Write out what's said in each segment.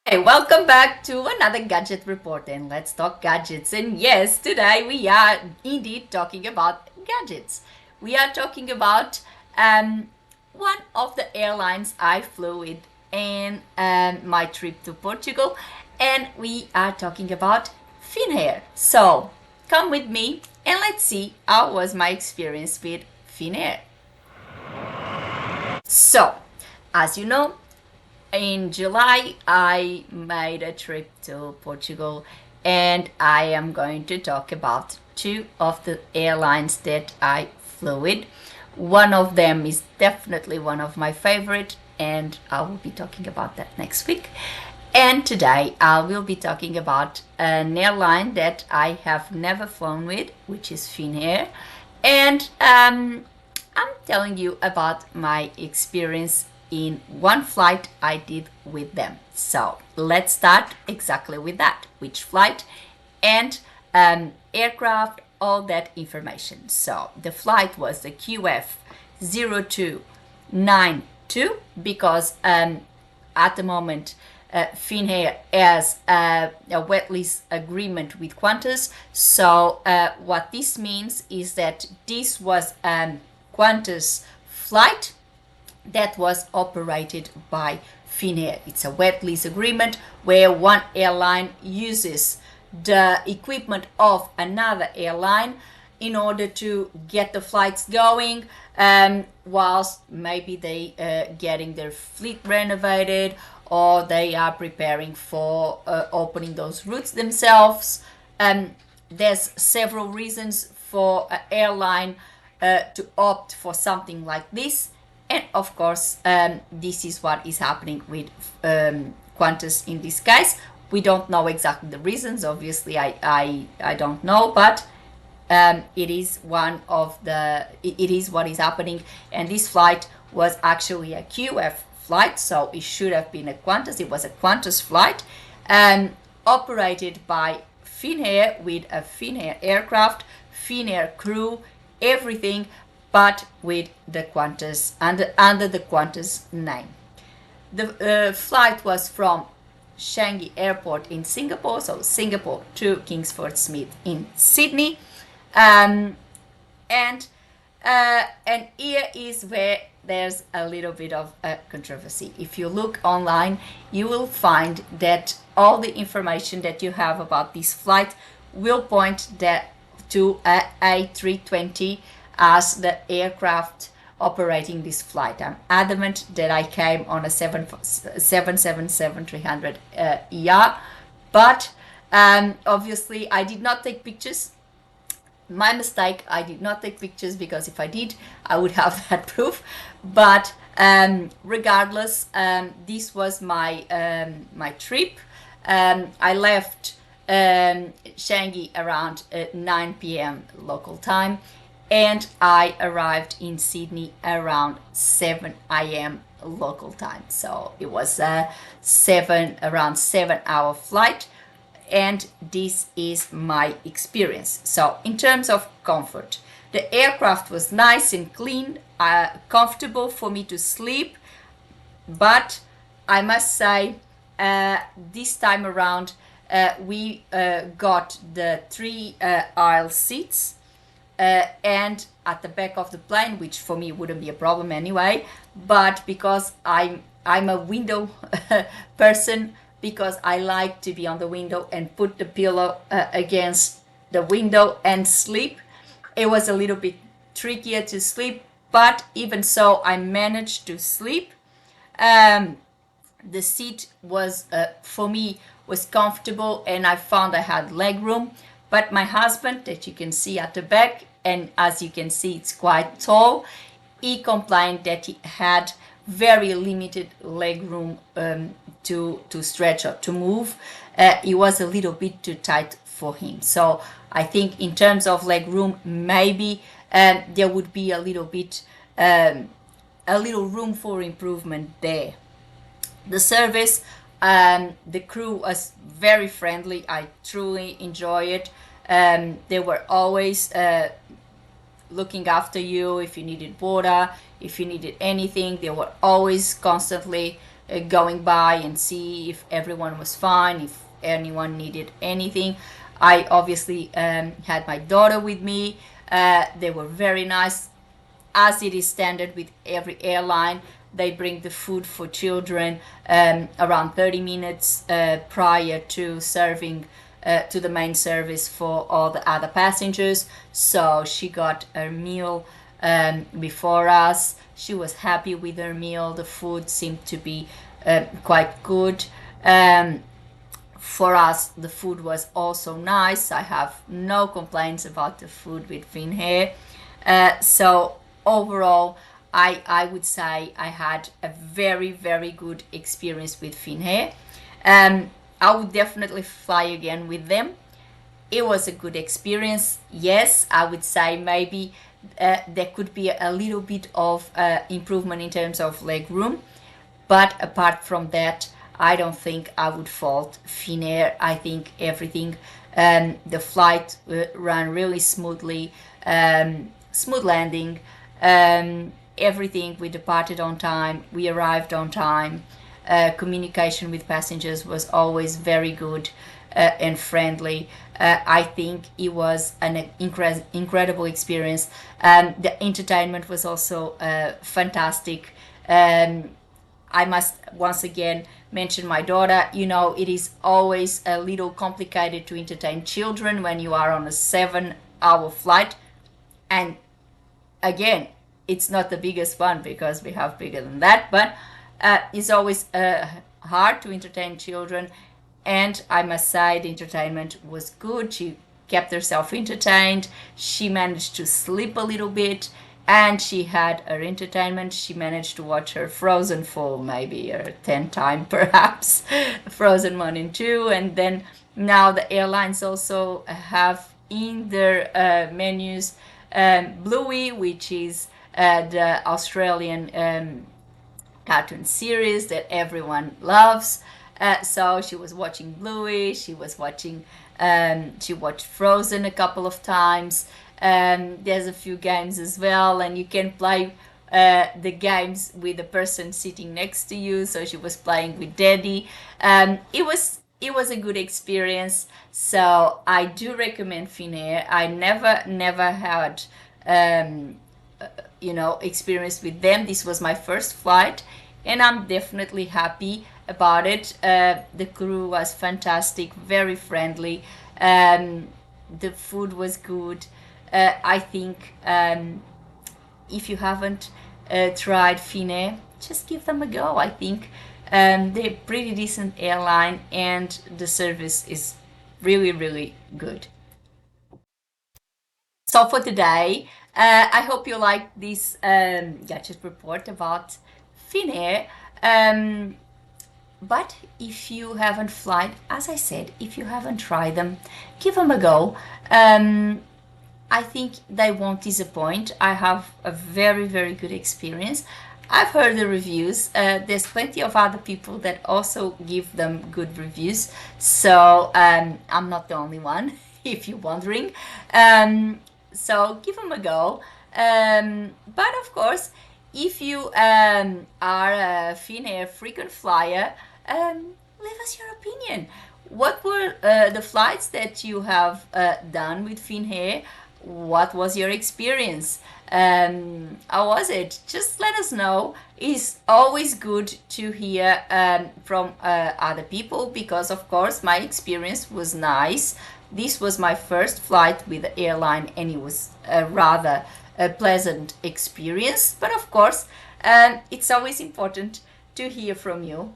Hey, welcome back to another Gadget Report, and let's talk gadgets. And yes, today we are indeed talking about gadgets. We are talking about one of the airlines I flew with in my trip to Portugal, and we are talking about FINNAIR. So come with me and let's see how was my experience with FINNAIR. So, as you know, in July, I made a trip to Portugal, and I am going to talk about two of the airlines that I flew with. One of them is definitely one of my favorite, and I will be talking about that next week. And today I will be talking about an airline that I have never flown with, which is FINNAIR. And I'm telling you about my experience in one flight I did with them. So let's start exactly with that. Which flight and aircraft, all that information. So the flight was the QF 0292 because at the moment FINNAIR has a wet lease agreement with Qantas. So what this means is that this was Qantas flight that was operated by FINNAIR. It's a wet lease agreement where one airline uses the equipment of another airline in order to get the flights going, whilst maybe they getting their fleet renovated or they are preparing for opening those routes themselves. There's several reasons for an airline to opt for something like this. And of course, this is what is happening with Qantas in this case. We don't know exactly the reasons. Obviously, I don't know, but it is it is what is happening. And this flight was actually a QF flight, so it should have been a Qantas. It was a Qantas flight, operated by FINNAIR with a FINNAIR aircraft, FINNAIR crew, everything, but with the Qantas under the Qantas name. The flight was from Changi Airport in Singapore, so Singapore to Kingsford Smith in Sydney, and here is where there's a little bit of a controversy. If you look online, you will find that all the information that you have about this flight will point that to a A320 as the aircraft operating this flight. I'm adamant that I came on a 777-300 ER, but obviously I did not take pictures. My mistake, I did not take pictures, because if I did, I would have that proof. But regardless, this was my my trip. I left Changi around 9 p.m. local time, and I arrived in Sydney around 7 a.m. local time. So it was a around 7 hour flight, and this is my experience. So in terms of comfort, the aircraft was nice and clean, comfortable for me to sleep, but I must say this time around we got the three aisle seats, and at the back of the plane, which for me wouldn't be a problem anyway, but because I'm a window person, because I like to be on the window and put the pillow against the window and sleep, it was a little bit trickier to sleep, but even so I managed to sleep. The seat was for me was comfortable, and I found I had leg room. But my husband, that you can see at the back, and as you can see it's quite tall, he complained that he had very limited leg room to stretch or to move. It was a little bit too tight for him. So I think in terms of leg room, maybe there would be a little bit a little room for improvement there. The service, the crew was very friendly. I truly enjoy it. They were always looking after you if you needed water, if you needed anything. They were always constantly going by and see if everyone was fine, if anyone needed anything. I obviously had my daughter with me. They were very nice, as it is standard with every airline. They bring the food for children around 30 minutes prior to serving to the main service for all the other passengers. So she got her meal before us. She was happy with her meal. The food seemed to be quite good. For us, the food was also nice. I have no complaints about the food with FINNAIR. So overall, I would say I had a very, very good experience with FINNAIR. I would definitely fly again with them. It was a good experience. Yes, I would say maybe there could be a little bit of improvement in terms of leg room. But apart from that, I don't think I would fault FINNAIR. I think everything, the flight ran really smoothly, smooth landing, everything. We departed on time, we arrived on time. Communication with passengers was always very good and friendly. I think it was an incredible experience. The entertainment was also fantastic. I must once again mention my daughter. You know, it is always a little complicated to entertain children when you are on a 7-hour flight. And again, it's not the biggest one because we have bigger than that, but it's always hard to entertain children. And I must say the entertainment was good. She kept herself entertained. She managed to sleep a little bit, and she had her entertainment. She managed to watch her Frozen for maybe her 10th time perhaps, Frozen 1 and 2. And then now the airlines also have in their menus Bluey, which is the Australian cartoon series that everyone loves. So she was watching Bluey, she watched Frozen a couple of times. There's a few games as well, and you can play the games with the person sitting next to you. So she was playing with Daddy. It was a good experience. So I do recommend FINNAIR. I never had experience with them. This was my first flight, and I'm definitely happy about it. The crew was fantastic, very friendly. The food was good. I think if you haven't tried FINNAIR, just give them a go. I think they're a pretty decent airline, and the service is really, really good. So for today, I hope you liked this gadget report about FINNAIR. But if you haven't flied, as I said, if you haven't tried them, give them a go. I think they won't disappoint. I have a very, very good experience. I've heard the reviews. There's plenty of other people that also give them good reviews. So I'm not the only one, if you're wondering. So give them a go. But of course, if you are a FINNAIR frequent flyer, leave us your opinion. What were the flights that you have done with FINNAIR? What was your experience? How was it? Just let us know. It's always good to hear from other people because, of course, my experience was nice. This was my first flight with the airline, and it was a rather pleasant experience. But of course, it's always important to hear from you.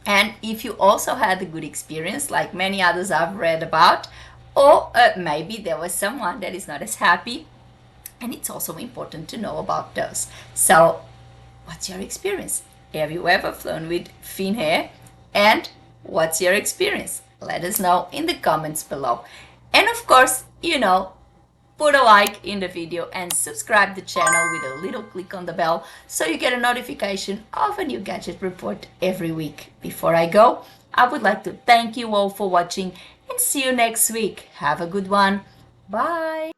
And if you also had a good experience, like many others I've read about, or maybe there was someone that is not as happy, and it's also important to know about those. So, what's your experience? Have you ever flown with FINNAIR? And what's your experience? Let us know in the comments below. And of course, put a like in the video and subscribe the channel with a little click on the bell so you get a notification of a new gadget report every week. Before I go, I would like to thank you all for watching and see you next week. Have a good one. Bye.